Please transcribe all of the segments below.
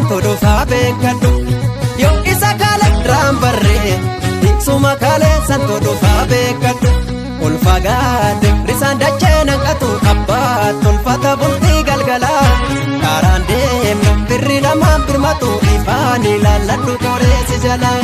santu dhufaa beekadhu yoo isa kaale raambarree suma kaale santu dhufaa beekadhu ol fagaate risaan dachee nanqatu abbaat tolfata bultii galgalaa karaan deemna birri namaan birmatu ifaan ilaalladhu qoreessi jalaa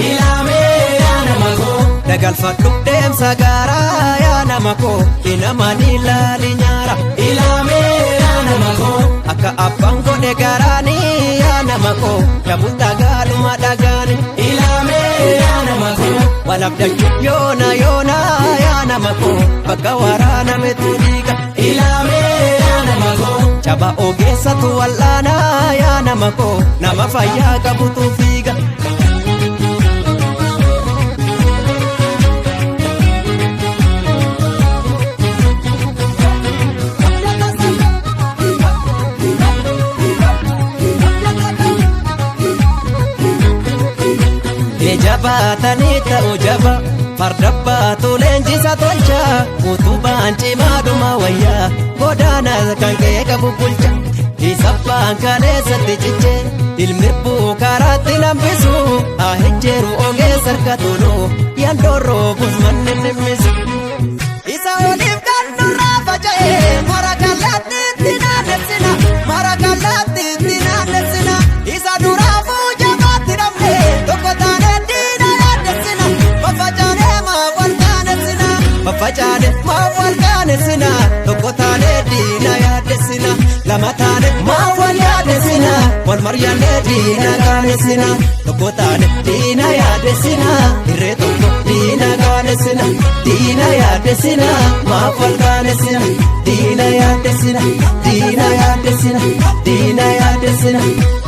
ilaamee yaa nama koo dagalfadhu deemsa gaaraa yaa nama koo inamaan ilaali nyaara ilaamee yaa nama koo akka abbaan godhe garaanii yaa nama koo yabul dhagaaluma dhagaani ilaamee yaa nama koo walabdachuuf yoona yoona yaa nama koo bakka waraanametu dhiiga ilaamee yaa nama koo caba ogeessatu wal'aanaa yaa nama koo nama fayyaa qabutu fiiga. Jabaatanii ta'u jaba farda baatu leenjisa tolcha utubaan cimaadhuma wayyaa godaana kan kee qabu bulcha isabbaan kaleessatti cichee ilmirbuu karaatti lambisu ahijjeeru ogeessa harka tolu yandoorroo busmanni nimmisu isa oliif kan nurraa faca'ee mara kallattii itti naannessina mara kallattii itti naannessina isa duraafuu jabaatti dhabne tokko taane Fafacaane maaf wal qaanesina tokko taane diina yaaddessina lama taane maaf wal yaaddessina wal maryaanee diina qaanesina tokko taane diina yaaddessina irree tokko diina qaanesina diina yaaddessina maaf wal qaanesina diina yaaddessina diina yaaddessina diina yaaddessina.